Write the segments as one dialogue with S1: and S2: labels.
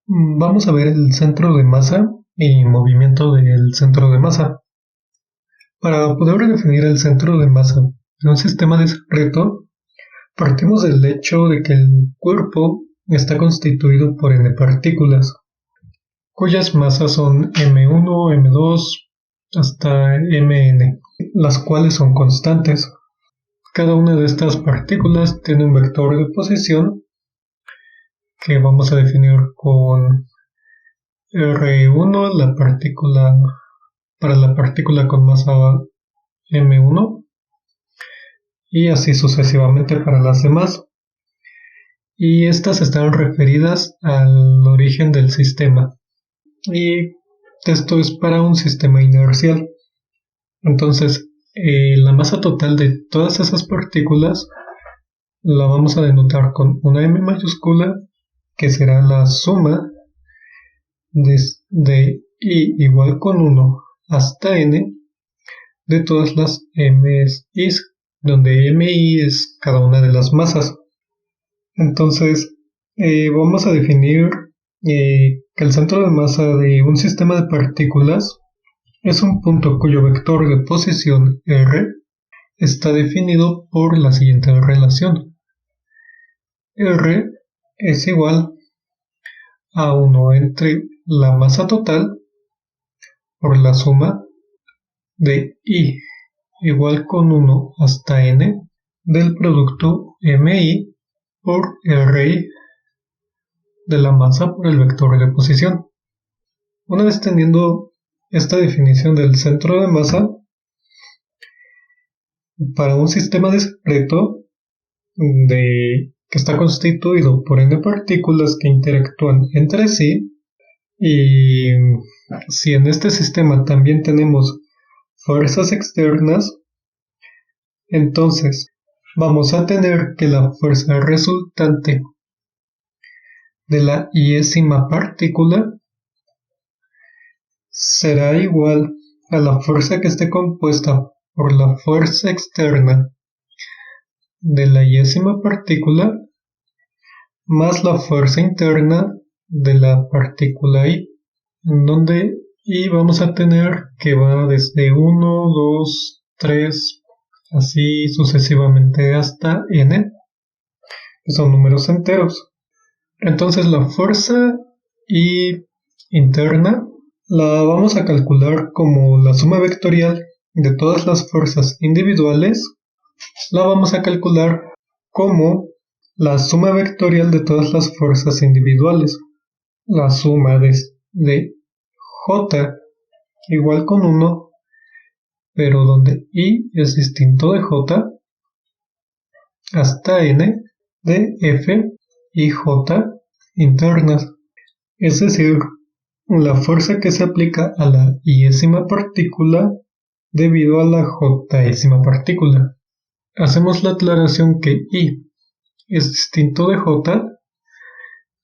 S1: Vamos a ver el centro de masa y movimiento del centro de masa. Para poder definir el centro de masa de un sistema discreto, partimos del hecho de que el cuerpo está constituido por n partículas, cuyas masas son m1, m2, hasta mn, las cuales son constantes. Cada una de estas partículas tiene un vector de posición que vamos a definir con R1, para la partícula con masa M1, y así sucesivamente para las demás. Y estas están referidas al origen del sistema. Y esto es para un sistema inercial. Entonces, la masa total de todas esas partículas la vamos a denotar con una M mayúscula, que será la suma de I igual con 1 hasta N de todas las MI, donde MI es cada una de las masas. Entonces, vamos a definir que el centro de masa de un sistema de partículas es un punto cuyo vector de posición R está definido por la siguiente relación. R es igual a 1 entre la masa total por la suma de I igual con 1 hasta N del producto MI por RI de la masa por el vector de posición. Una vez teniendo esta definición del centro de masa, para un sistema discreto que está constituido por n partículas que interactúan entre sí, y si en este sistema también tenemos fuerzas externas, entonces vamos a tener que la fuerza resultante de la iésima partícula será igual a la fuerza que esté compuesta por la fuerza externa de la iésima partícula más la fuerza interna de la partícula I, en donde I vamos a tener que va desde 1, 2, 3, así sucesivamente hasta N, que son números enteros. Entonces la fuerza I interna la vamos a calcular como la suma vectorial de todas las fuerzas individuales. La vamos a calcular como la suma vectorial de todas las fuerzas individuales. La suma de J igual con 1, pero donde I es distinto de J, hasta N de F y J internas. Es decir, la fuerza que se aplica a la iésima partícula debido a la jésima partícula. Hacemos la aclaración que I es distinto de J,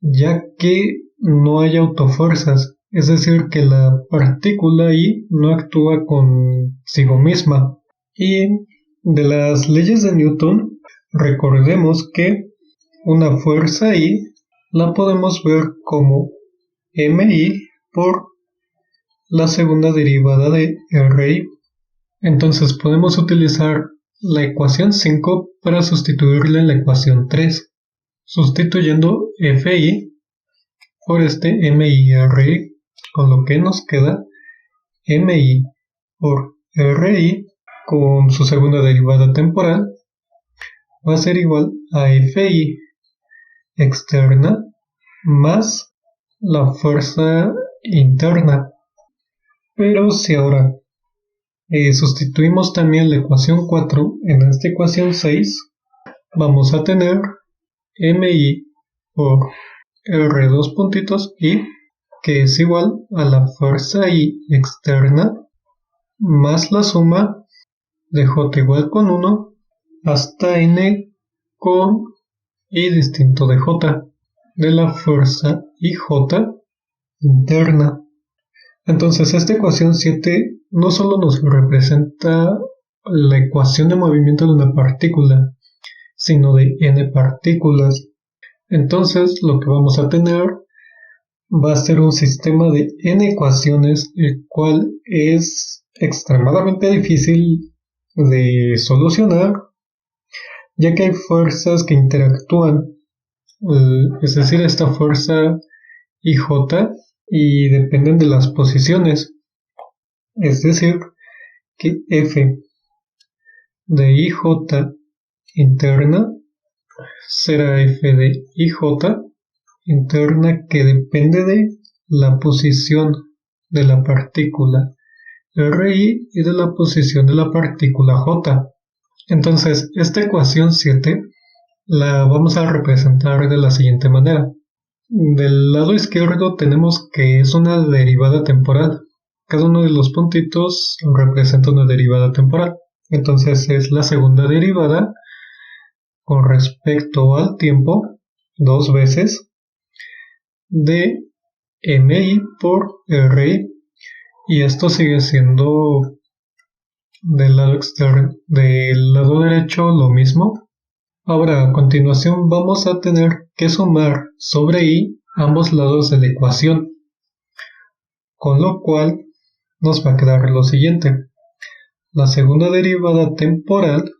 S1: ya que no hay autofuerzas, es decir, que la partícula I no actúa consigo misma. Y de las leyes de Newton, recordemos que una fuerza I la podemos ver como MI por la segunda derivada de RI. Entonces podemos utilizar la ecuación 5 para sustituirla en la ecuación 3, sustituyendo FI por este MI-RI, con lo que nos queda MI por RI con su segunda derivada temporal va a ser igual a FI externa más la fuerza interna. Pero si ahora sustituimos también la ecuación 4 en esta ecuación 6, vamos a tener MI por R2 puntitos I, que es igual a la fuerza I externa más la suma de J igual con 1 hasta N con I distinto de J de la fuerza IJ interna. Entonces esta ecuación 7 no solo nos representa la ecuación de movimiento de una partícula, sino de n partículas. Entonces lo que vamos a tener va a ser un sistema de n ecuaciones, el cual es extremadamente difícil de solucionar, ya que hay fuerzas que interactúan, es decir, esta fuerza y J, y dependen de las posiciones. Es decir, que F de IJ interna será F de IJ interna, que depende de la posición de la partícula RI y de la posición de la partícula J. Entonces, esta ecuación 7 la vamos a representar de la siguiente manera. Del lado izquierdo tenemos que es una derivada temporal. Cada uno de los puntitos representa una derivada temporal. Entonces es la segunda derivada con respecto al tiempo, dos veces, de MI por RI. Y esto sigue siendo del lado externo, del lado derecho lo mismo. Ahora, a continuación vamos a tener que sumar sobre I ambos lados de la ecuación, con lo cual nos va a quedar lo siguiente. La segunda derivada temporal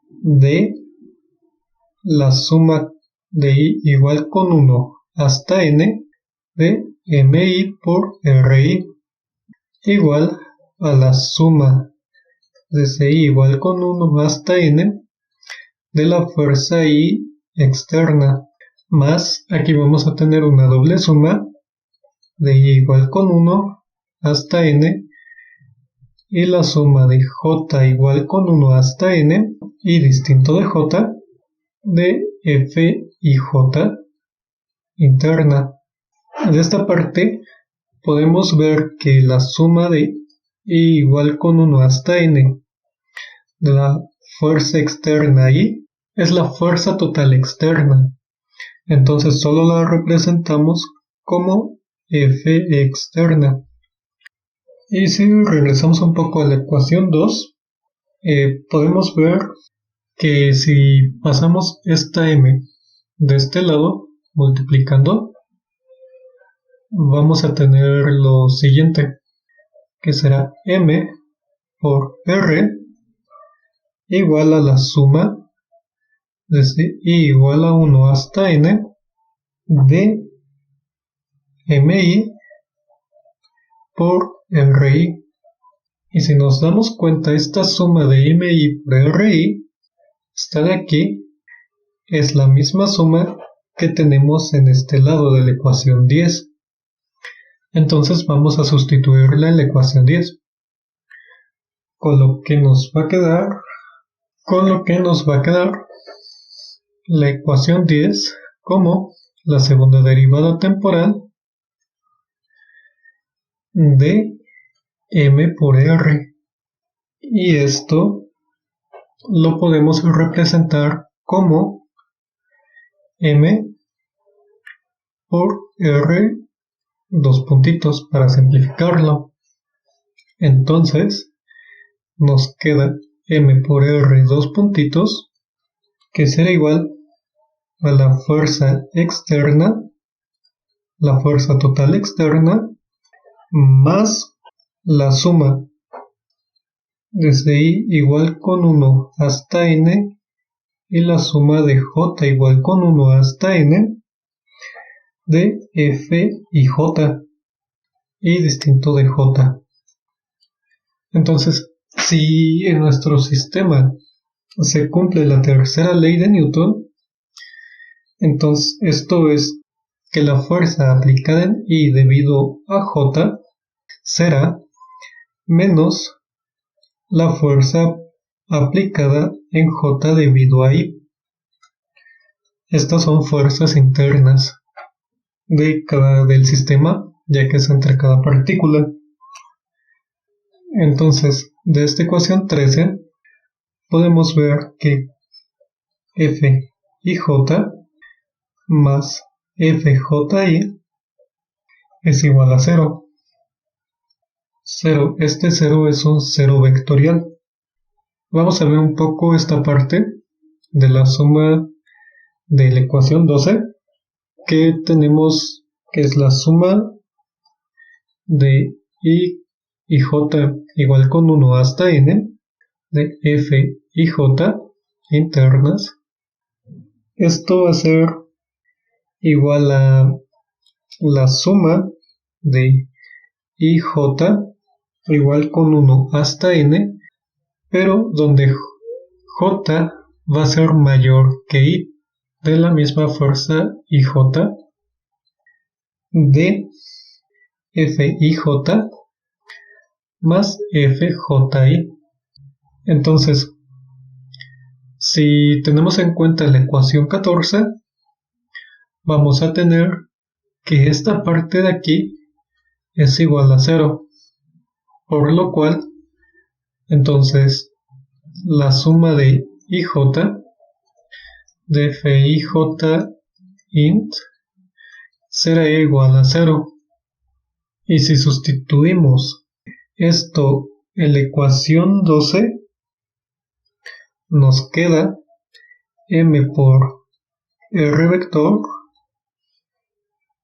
S1: de la suma de I igual con 1 hasta n de MI por RI igual a la suma desde I igual con 1 hasta n de la fuerza I externa, más aquí vamos a tener una doble suma de I igual con 1 hasta n y la suma de J igual con 1 hasta n y distinto de J de F y J interna. De esta parte podemos ver que la suma de I igual con 1 hasta n de la fuerza externa I es la fuerza total externa. Entonces solo la representamos como F externa. Y si regresamos un poco a la ecuación 2, podemos ver que si pasamos esta m de este lado multiplicando, vamos a tener lo siguiente, que será m por r igual a la suma desde I igual a 1 hasta n de mi por RI. Y si nos damos cuenta, esta suma de mi por RI, esta de aquí, es la misma suma que tenemos en este lado de la ecuación 10. Entonces vamos a sustituirla en la ecuación 10. Con lo que nos va a quedar la ecuación 10 como la segunda derivada temporal de m por r, y esto lo podemos representar como m por r dos puntitos para simplificarlo. Entonces nos queda m por r dos puntitos, que será igual a la fuerza externa, la fuerza total externa, más la suma desde I igual con 1 hasta n y la suma de J igual con 1 hasta n de F y J y distinto de J. Entonces, si en nuestro sistema se cumple la tercera ley de Newton, entonces esto es que la fuerza aplicada en I debido a J será menos la fuerza aplicada en J debido a I. Estas son fuerzas internas del sistema, ya que es entre cada partícula. Entonces, de esta ecuación 13 podemos ver que F y J más FJI es igual a 0. Este 0 es un 0 vectorial. Vamos a ver un poco esta parte de la suma de la ecuación 12, que tenemos que es la suma de I y J igual con 1 hasta N de F y J internas. Esto va a ser igual a la suma de IJ igual con 1 hasta N, pero donde J va a ser mayor que I, de la misma fuerza IJ de FIJ más FJI. Entonces, si tenemos en cuenta la ecuación 14, vamos a tener que esta parte de aquí es igual a 0, por lo cual, entonces, la suma de IJ de FIJ int será igual a 0. Y si sustituimos esto en la ecuación 12, nos queda m por r vector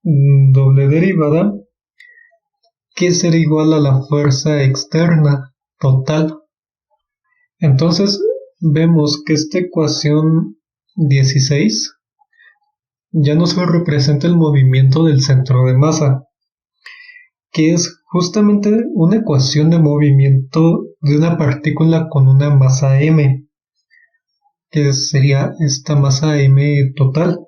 S1: doble derivada, que será igual a la fuerza externa total. Entonces vemos que esta ecuación 16 ya nos representa el movimiento del centro de masa, que es justamente una ecuación de movimiento de una partícula con una masa m, que sería esta masa m total,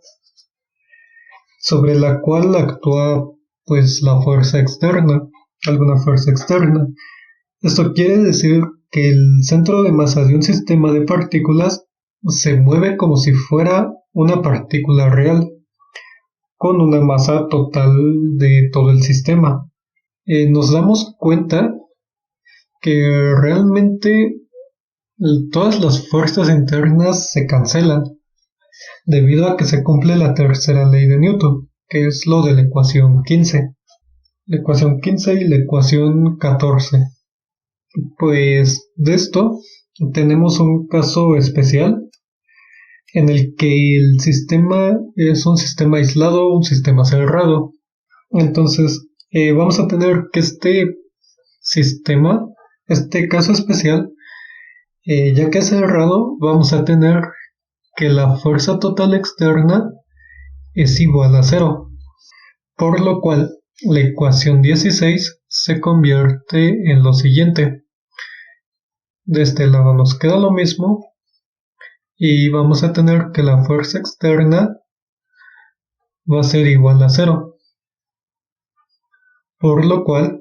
S1: sobre la cual actúa pues la fuerza externa, alguna fuerza externa. Esto quiere decir que el centro de masa de un sistema de partículas se mueve como si fuera una partícula real, con una masa total de todo el sistema. Nos damos cuenta que realmente todas las fuerzas internas se cancelan debido a que se cumple la tercera ley de Newton, que es lo de la ecuación 15. La ecuación 15 y la ecuación 14. Pues de esto tenemos un caso especial en el que el sistema es un sistema aislado, un sistema cerrado. Entonces vamos a tener que este sistema, este caso especial, ya que es cerrado, vamos a tener que la fuerza total externa es igual a 0, por lo cual la ecuación 16 se convierte en lo siguiente. De este lado nos queda lo mismo y vamos a tener que la fuerza externa va a ser igual a 0, por lo cual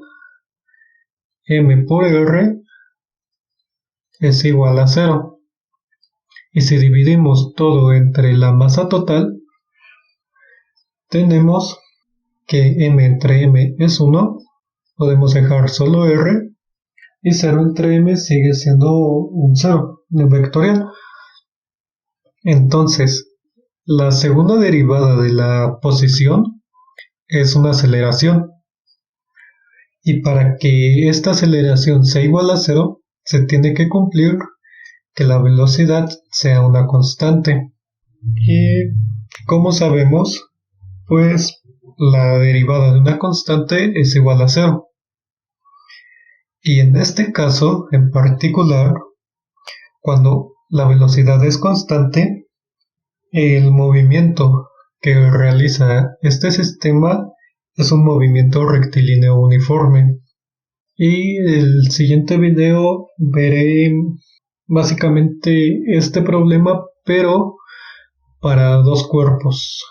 S1: m por r es igual a 0. Y si dividimos todo entre la masa total, tenemos que m entre m es 1, podemos dejar solo r, y 0 entre m sigue siendo un 0, un vectorial. Entonces, la segunda derivada de la posición es una aceleración. Y para que esta aceleración sea igual a 0, se tiene que cumplir que la velocidad sea una constante. Y como sabemos, pues la derivada de una constante es igual a 0. Y en este caso, en particular, cuando la velocidad es constante, el movimiento que realiza este sistema es un movimiento rectilíneo uniforme. Y en el siguiente video veré básicamente este problema, pero para dos cuerpos.